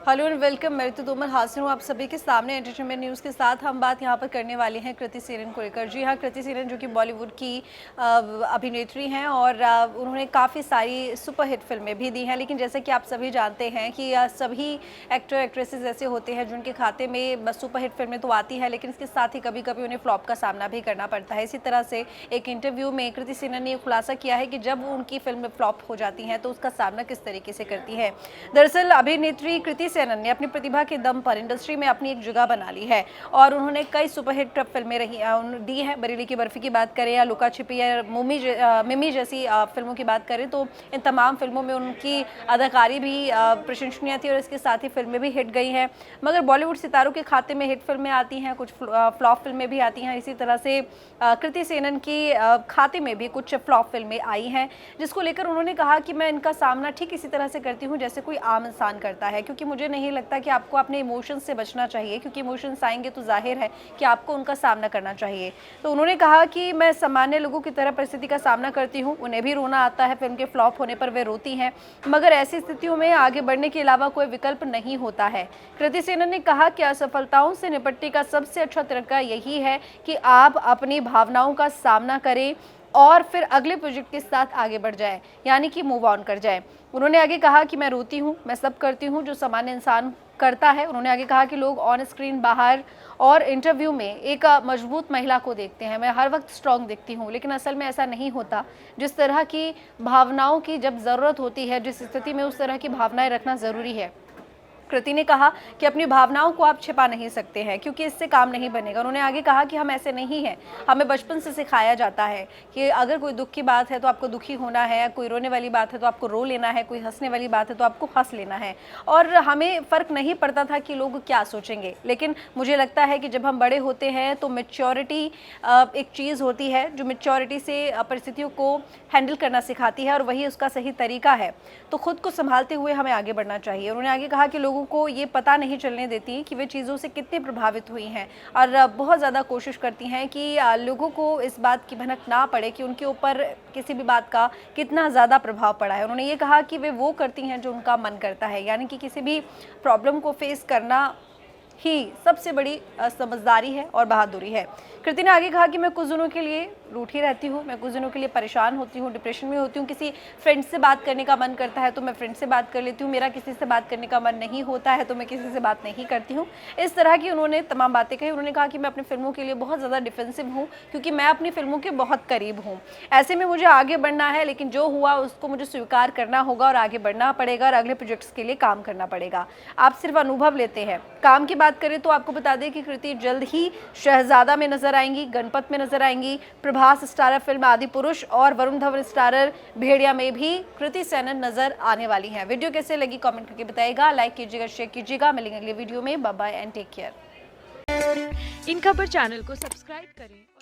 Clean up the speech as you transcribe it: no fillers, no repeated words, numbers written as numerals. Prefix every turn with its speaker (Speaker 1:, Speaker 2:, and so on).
Speaker 1: Hello and welcome. मैं ऋतु तोमर हाजिर हूँ आप सभी के सामने एंटरटेनमेंट न्यूज़ के साथ। हम बात यहाँ पर करने वाले हैं कृति सेनन को लेकर। जी हाँ, कृति सेनन जो कि बॉलीवुड की अभिनेत्री हैं और उन्होंने काफ़ी सारी सुपरहिट फिल्में भी दी हैं। लेकिन जैसे कि आप सभी जानते हैं कि सभी एक्टर एक्ट्रेसेस ऐसे होते हैं जिनके खाते में सुपरहिट फिल्में तो आती है, लेकिन इसके साथ ही कभी कभी उन्हें फ्लॉप का सामना भी करना पड़ता है। इसी तरह से एक इंटरव्यू में कृति सेनन ने खुलासा किया है कि जब उनकी फिल्म फ्लॉप हो जाती हैं तो उसका सामना किस तरीके से करती है। दरअसल अभिनेत्री कृति सेनन ने अपनी प्रतिभा के दम पर इंडस्ट्री में अपनी एक जगह बना ली है और उन्होंने कई सुपरहिट फिल्में दी हैं। बरेली की बर्फी की बात करें या लुका छिपी या मिमी जैसी फिल्मों की बात करें तो इन तमाम फिल्मों में उनकी अदाकारी भी प्रशंसनीय थी और इसके साथ ही फिल्में भी हिट गई हैं। मगर बॉलीवुड सितारों के खाते में हिट फिल्में आती हैं, कुछ फ्लॉप फिल्में भी आती हैं। इसी तरह से कृति सेनन की खाते में भी कुछ फ्लॉप फिल्में आई हैं, जिसको लेकर उन्होंने कहा कि मैं इनका सामना ठीक इसी तरह से करती हूँ जैसे कोई आम इंसान करता है, क्योंकि मुझे नहीं लगता कि आपको अपने इमोशंस से बचना चाहिए, क्योंकि इमोशंस आएंगे तो जाहिर है कि आपको उनका सामना करना चाहिए। तो उन्होंने कहा कि मैं सामान्य लोगों की तरह परिस्थिति का सामना करती हूँ, उन्हें भी रोना आता है, फिल्म के फ्लॉप होने पर वे रोती हैं, मगर ऐसी स्थितियों में आगे बढ़ने के अलावा कोई विकल्प नहीं होता है। कृति सेनन ने कहा कि असफलताओं से निपटने का सबसे अच्छा तरीका यही है कि आप अपनी भावनाओं का सामना करें और फिर अगले प्रोजेक्ट के साथ आगे बढ़ जाए, यानी कि मूव ऑन कर जाए। उन्होंने आगे कहा कि मैं रोती हूँ, मैं सब करती हूँ जो सामान्य इंसान करता है। उन्होंने आगे कहा कि लोग ऑन स्क्रीन, बाहर और इंटरव्यू में एक मजबूत महिला को देखते हैं, मैं हर वक्त स्ट्रांग दिखती हूँ, लेकिन असल में ऐसा नहीं होता। जिस तरह की भावनाओं की जब ज़रूरत होती है, जिस स्थिति में उस तरह की भावनाएं रखना ज़रूरी है। कृति ने कहा कि अपनी भावनाओं को आप छिपा नहीं सकते हैं, क्योंकि इससे काम नहीं बनेगा। उन्होंने आगे कहा कि हम ऐसे नहीं हैं, हमें बचपन से सिखाया जाता है कि अगर कोई दुख की बात है तो आपको दुखी होना है, कोई रोने वाली बात है तो आपको रो लेना है, कोई हंसने वाली बात है तो आपको हंस लेना है। और हमें फ़र्क नहीं पड़ता था कि लोग क्या सोचेंगे। लेकिन मुझे लगता है कि जब हम बड़े होते हैं तो मैच्योरिटी एक चीज़ होती है जो मैच्योरिटी से परिस्थितियों को हैंडल करना सिखाती है और वही उसका सही तरीका है। तो खुद को संभालते हुए हमें आगे बढ़ना चाहिए। उन्होंने आगे कहा कि लोगों को ये पता नहीं चलने देती कि वे चीज़ों से कितने प्रभावित हुई हैं और बहुत ज़्यादा कोशिश करती हैं कि लोगों को इस बात की भनक ना पड़े कि उनके ऊपर किसी भी बात का कितना ज़्यादा प्रभाव पड़ा है। उन्होंने ये कहा कि वे वो करती हैं जो उनका मन करता है, यानी कि किसी भी प्रॉब्लम को फेस करना ही सबसे बड़ी समझदारी है और बहादुरी है। कृति ने आगे कहा कि मैं कुछ दिनों के लिए रूठी रहती हूँ, मैं कुछ दिनों के लिए परेशान होती हूँ, डिप्रेशन में होती हूँ, किसी फ्रेंड से बात करने का मन करता है तो मैं फ्रेंड से बात कर लेती हूँ, मेरा किसी से बात करने का मन नहीं होता है तो मैं किसी से बात नहीं करती हूँ। इस तरह की उन्होंने तमाम बातें कही। उन्होंने कहा कि मैं अपनी फिल्मों के लिए बहुत ज़्यादा डिफेंसिव हूँ, क्योंकि मैं अपनी फिल्मों के बहुत करीब हूँ। ऐसे में मुझे आगे बढ़ना है, लेकिन जो हुआ उसको मुझे स्वीकार करना होगा और आगे बढ़ना पड़ेगा और अगले प्रोजेक्ट्स के लिए काम करना पड़ेगा। आप सिर्फ अनुभव लेते हैं। काम की बात करें तो आपको बता दें कि कृति जल्द ही शहजादा में नजर आएंगी, गणपत में नजर आएंगी, प्रभास स्टारर फिल्म आदि पुरुष और वरुण धवन स्टारर भेड़िया में भी कृति सेनन नजर आने वाली हैं। वीडियो कैसे लगी कमेंट करके बताइएगा, लाइक कीजिएगा, शेयर कीजिएगा। मिलेंगे अगले वीडियो में। Bye bye and take care.
Speaker 2: इन खबर चैनल को सब्सक्राइब करें।